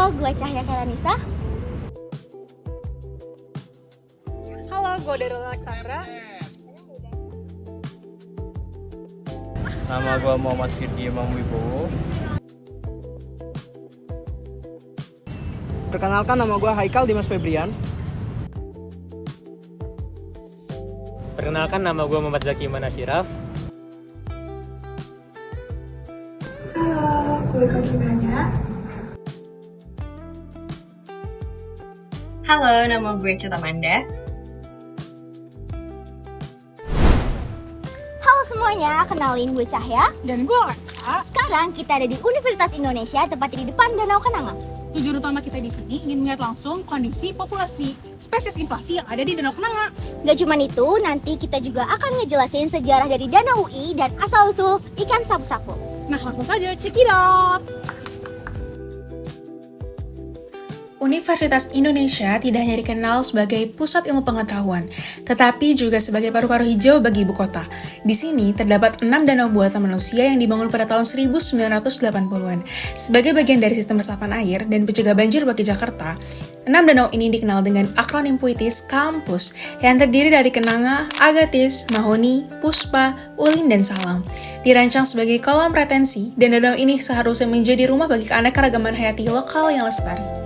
Halo, gue Cahya Karanisa. Halo, gue Daryl Alexandra. Nama gue Muhammad Firdi Imam Wibowo. Perkenalkan, nama gue Haikal Dimas Febrian. Perkenalkan, nama gue Muhammad Zaki Manasiraf. Halo, gue Kodinanya. Halo, nama gue Cut Amanda. Halo semuanya, kenalin gue Cahya. Dan gue Alexa. Sekarang kita ada di Universitas Indonesia, tepatnya di depan Danau Kenanga. Tujuan utama kita di sini ingin melihat langsung kondisi populasi spesies inflasi yang ada di Danau Kenanga. Gak cuman itu, nanti kita juga akan ngejelasin sejarah dari Danau UI dan asal-usul ikan sapu-sapu. Nah, langsung saja check it out. Universitas Indonesia tidak hanya dikenal sebagai pusat ilmu pengetahuan, tetapi juga sebagai paru-paru hijau bagi ibu kota. Di sini terdapat 6 danau buatan manusia yang dibangun pada tahun 1980-an. Sebagai bagian dari sistem resapan air dan pencegah banjir bagi Jakarta, 6 danau ini dikenal dengan akronim puitis KAMPUS yang terdiri dari Kenanga, Agatis, Mahoni, Puspa, Ulin, dan Salam. Dirancang sebagai kolam retensi, dan danau ini seharusnya menjadi rumah bagi keanekaragaman hayati lokal yang lestari.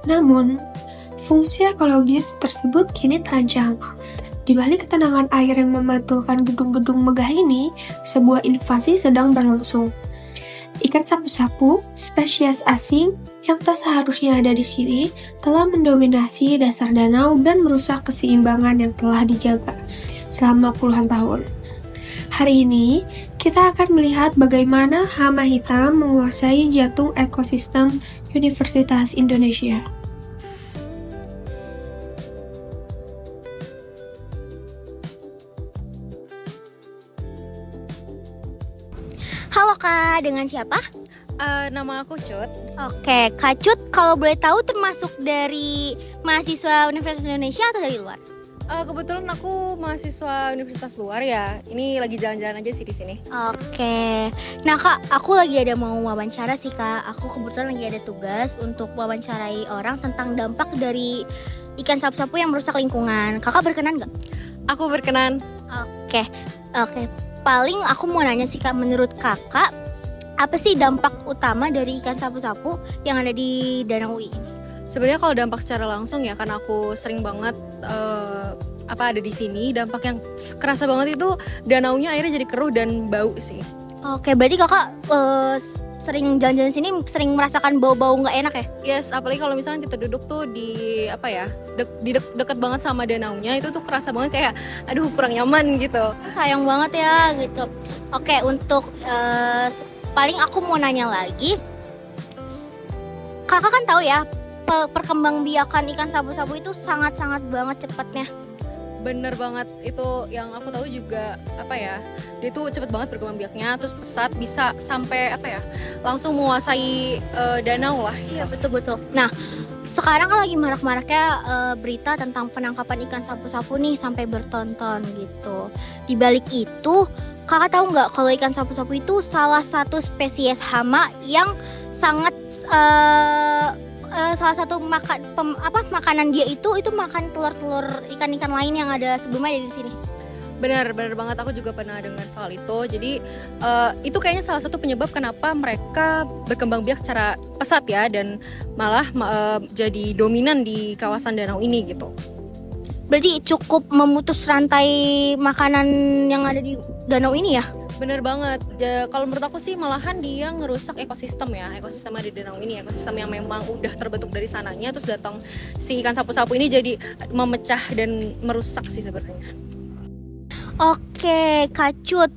Namun, fungsi ekologis tersebut kini terancam. Di balik ketenangan air yang memantulkan gedung-gedung megah ini, sebuah invasi sedang berlangsung. Ikan sapu-sapu, spesies asing yang tak seharusnya ada di sini, telah mendominasi dasar danau dan merusak keseimbangan yang telah dijaga selama puluhan tahun. Hari ini, kita akan melihat bagaimana hama hitam menguasai jantung ekosistem Universitas Indonesia. Halo Kak, dengan siapa? Nama aku Cut. Oke, Kak Cut, kalau boleh tahu termasuk dari mahasiswa Universitas Indonesia atau dari luar? Kebetulan aku mahasiswa universitas luar ya. Ini lagi jalan-jalan aja sih di sini. Oke, nah Kak, aku lagi ada mau wawancara sih Kak. Aku kebetulan lagi ada tugas untuk wawancarai orang tentang dampak dari ikan sapu-sapu yang merusak lingkungan. Kakak berkenan nggak? Aku berkenan. Oke. Paling aku mau nanya sih Kak, menurut Kakak, apa sih dampak utama dari ikan sapu-sapu yang ada di Danau UI ini? Sebenarnya kalau dampak secara langsung ya, karena aku sering banget ada di sini, dampak yang kerasa banget itu danaunya airnya jadi keruh dan bau sih. Oke, berarti Kakak sering jalan-jalan sini sering merasakan bau-bau nggak enak ya? Yes, apalagi kalau misalnya kita duduk tuh di deket banget sama danaunya, itu tuh kerasa banget kayak aduh kurang nyaman gitu. Sayang banget ya gitu. Oke, untuk paling aku mau nanya lagi. Kakak kan tahu ya, perkembangbiakan ikan sapu-sapu itu sangat-sangat banget cepatnya. Bener banget, itu yang aku tahu juga dia tuh cepet banget berkembang-biaknya, terus pesat bisa sampai langsung menguasai danau lah. Iya betul-betul. Nah, sekarang kan lagi marak-maraknya berita tentang penangkapan ikan sapu-sapu nih sampai bertonton gitu. Di balik itu, kakak tahu nggak kalau ikan sapu-sapu itu salah satu spesies hama yang sangat salah satu makanan dia itu makan telur-telur ikan-ikan lain yang ada sebelumnya ada di sini. Benar banget, aku juga pernah dengar soal itu. Jadi itu kayaknya salah satu penyebab kenapa mereka berkembang biak secara pesat ya, dan malah jadi dominan di kawasan danau ini gitu. Berarti cukup memutus rantai makanan yang ada di danau ini ya? Bener banget. Kalau menurut aku sih malahan dia ngerusak ekosistem ya. Ekosistem di danau ini, ekosistem yang memang udah terbentuk dari sananya, terus datang si ikan sapu-sapu ini jadi memecah dan merusak sih sebenarnya. Oke, Kak Cut,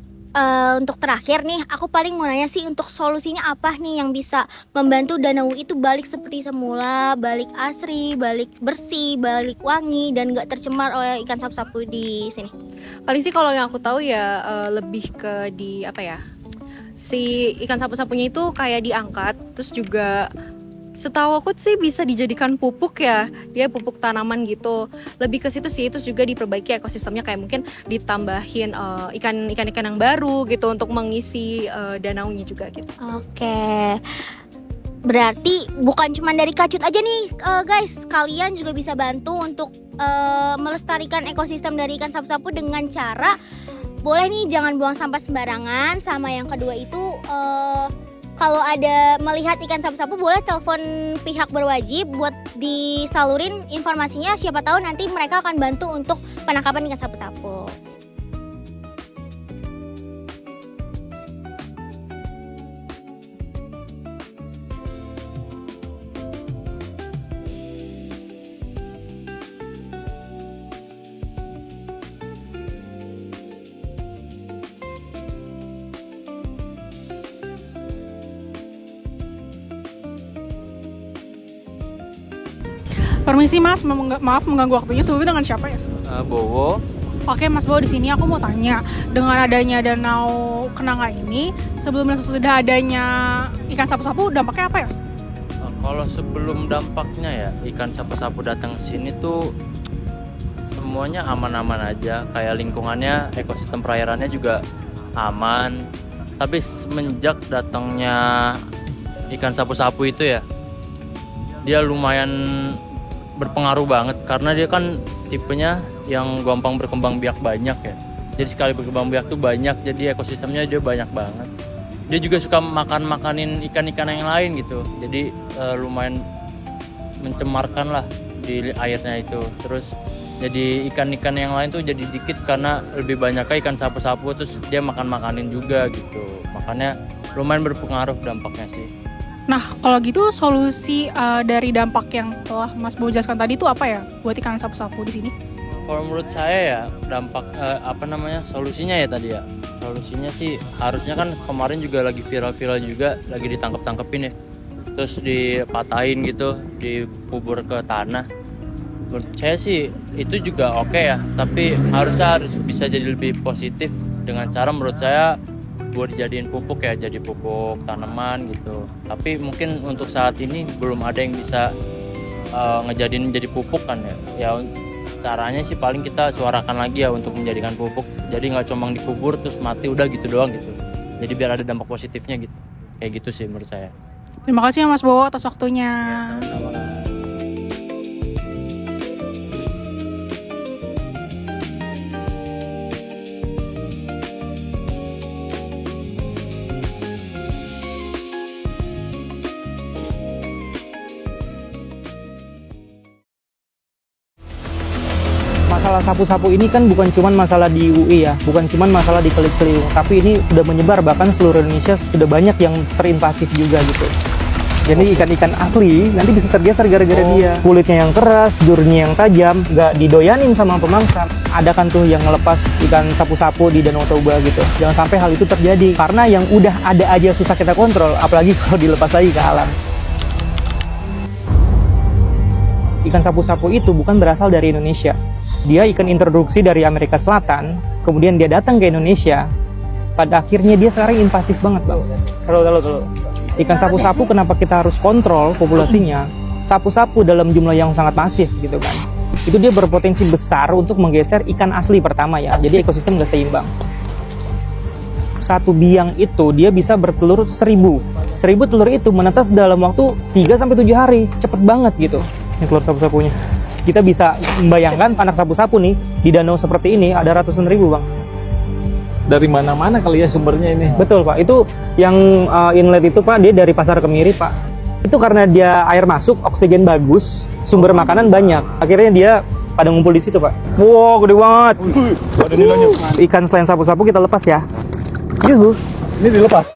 untuk terakhir nih, aku paling mau nanya sih untuk solusinya apa nih yang bisa membantu danau itu balik seperti semula, balik asri, balik bersih, balik wangi, dan gak tercemar oleh ikan sapu-sapu di sini. Paling sih kalau yang aku tahu ya lebih ke si ikan sapu-sapunya itu kayak diangkat, terus juga Setahu aku sih bisa dijadikan pupuk ya, dia pupuk tanaman gitu. Lebih ke situ sih, terus juga diperbaiki ekosistemnya, kayak mungkin ditambahin ikan-ikan yang baru gitu untuk mengisi danaunya juga gitu. Oke. Berarti bukan cuma dari Kacut aja nih guys, kalian juga bisa bantu untuk melestarikan ekosistem dari ikan sapu-sapu dengan cara boleh nih jangan buang sampah sembarangan, sama yang kedua itu kalau ada melihat ikan sapu-sapu boleh telepon pihak berwajib buat disalurin informasinya, siapa tahu nanti mereka akan bantu untuk penangkapan ikan sapu-sapu. Permisi Mas, maaf mengganggu waktunya. Sebelumnya dengan siapa ya? Bowo. Oke Mas Bowo, di sini aku mau tanya, dengan adanya Danau Kenanga ini, sebelum dan sesudah adanya ikan sapu-sapu, dampaknya apa ya? Kalau sebelum dampaknya ya, ikan sapu-sapu datang ke sini tuh semuanya aman-aman aja. Kayak lingkungannya, ekosistem perairannya juga aman. Tapi semenjak datangnya ikan sapu-sapu itu ya, dia lumayan berpengaruh banget karena dia kan tipenya yang gampang berkembang biak banyak ya. Jadi sekali berkembang biak tuh banyak, jadi ekosistemnya dia banyak banget. Dia juga suka makanin ikan-ikan yang lain gitu. Jadi lumayan mencemarkan lah di airnya itu. Terus jadi ikan-ikan yang lain tuh jadi dikit karena lebih banyak ikan sapu-sapu, terus dia makan-makanin juga gitu. Makanya lumayan berpengaruh dampaknya sih. Nah, kalau gitu solusi dari dampak yang telah Mas Bowo jelaskan tadi itu apa ya buat ikan sapu-sapu di sini? Kalau menurut saya ya dampak solusinya ya tadi ya. Solusinya sih harusnya kan kemarin juga lagi viral-viral juga, lagi ditangkap-tangkepin ya. Terus dipatahin gitu, dikubur ke tanah. Menurut saya sih itu juga oke ya, tapi harus bisa jadi lebih positif dengan cara menurut saya buat dijadiin pupuk ya, jadi pupuk tanaman gitu. Tapi mungkin untuk saat ini belum ada yang bisa ngejadiin jadi pupuk kan ya. Ya caranya sih paling kita suarakan lagi ya untuk menjadikan pupuk. Jadi nggak cuma dikubur terus mati udah gitu doang gitu. Jadi biar ada dampak positifnya gitu. Kayak gitu sih menurut saya. Terima kasih ya Mas Bowo atas waktunya. Sama-sama. Masalah sapu-sapu ini kan bukan cuma masalah di UI ya, bukan cuma masalah di Kalik Ciliwung, tapi ini sudah menyebar bahkan seluruh Indonesia, sudah banyak yang terinvasif juga gitu. Jadi ikan-ikan asli nanti bisa tergeser gara-gara dia. Kulitnya yang keras, durinya yang tajam, nggak didoyanin sama pemangsa. Ada kan tuh yang ngelepas ikan sapu-sapu di Danau Toba gitu. Jangan sampai hal itu terjadi, karena yang udah ada aja susah kita kontrol, apalagi kalau dilepas lagi ke alam. Ikan sapu-sapu itu bukan berasal dari Indonesia. Dia ikan introduksi dari Amerika Selatan, kemudian dia datang ke Indonesia. Pada akhirnya dia sekarang invasif banget, Bang. Kalau ikan sapu-sapu kenapa kita harus kontrol populasinya? Sapu-sapu dalam jumlah yang sangat masif gitu kan. Itu dia berpotensi besar untuk menggeser ikan asli pertama ya. Jadi ekosistem nggak seimbang. Satu biang itu dia bisa bertelur 1000 telur itu menetas dalam waktu 3-7 hari. Cepet banget gitu. Ini telur sapu-sapunya. Kita bisa membayangkan anak sapu-sapu nih di danau seperti ini ada ratusan ribu, Bang. Dari mana-mana kali ya sumbernya ini. Betul, Pak. Itu yang inlet itu, Pak, dia dari Pasar Kemiri, Pak. Itu karena dia air masuk, oksigen bagus, sumber makanan banyak. Akhirnya dia pada ngumpul di situ, Pak. Wow, gede banget. Ikan selain sapu-sapu kita lepas ya. Yuhu. Ini dilepas.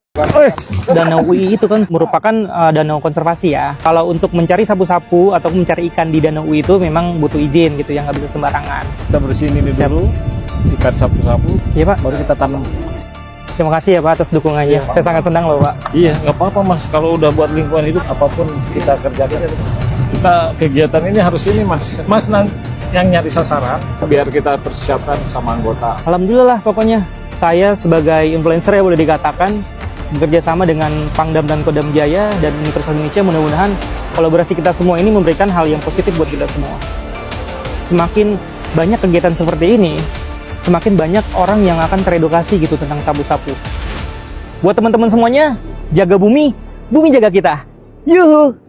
Danau UI itu kan merupakan danau konservasi ya. Kalau untuk mencari sapu-sapu atau mencari ikan di Danau UI itu memang butuh izin gitu, yang nggak bisa sembarangan. Kita bersihin ini dulu, ikan sapu-sapu. Iya, Pak. Baru kita tanam. Terima kasih ya, Pak, atas dukungannya. Saya sangat senang loh, Pak. Iya, nggak apa-apa Mas. Kalau udah buat lingkungan hidup, apapun kita kerjakan. Kita kegiatan ini harus ini Mas. Mas nanti yang nyari sasaran, biar kita persiapkan sama anggota. Alhamdulillah pokoknya. Saya sebagai influencer ya boleh dikatakan bekerja sama dengan Pangdam dan Kodam Jaya dan Universitas Indonesia, mudah-mudahan kolaborasi kita semua ini memberikan hal yang positif buat kita semua. Semakin banyak kegiatan seperti ini, semakin banyak orang yang akan teredukasi gitu tentang sapu-sapu. Buat teman-teman semuanya, jaga bumi, bumi jaga kita. Yuhu!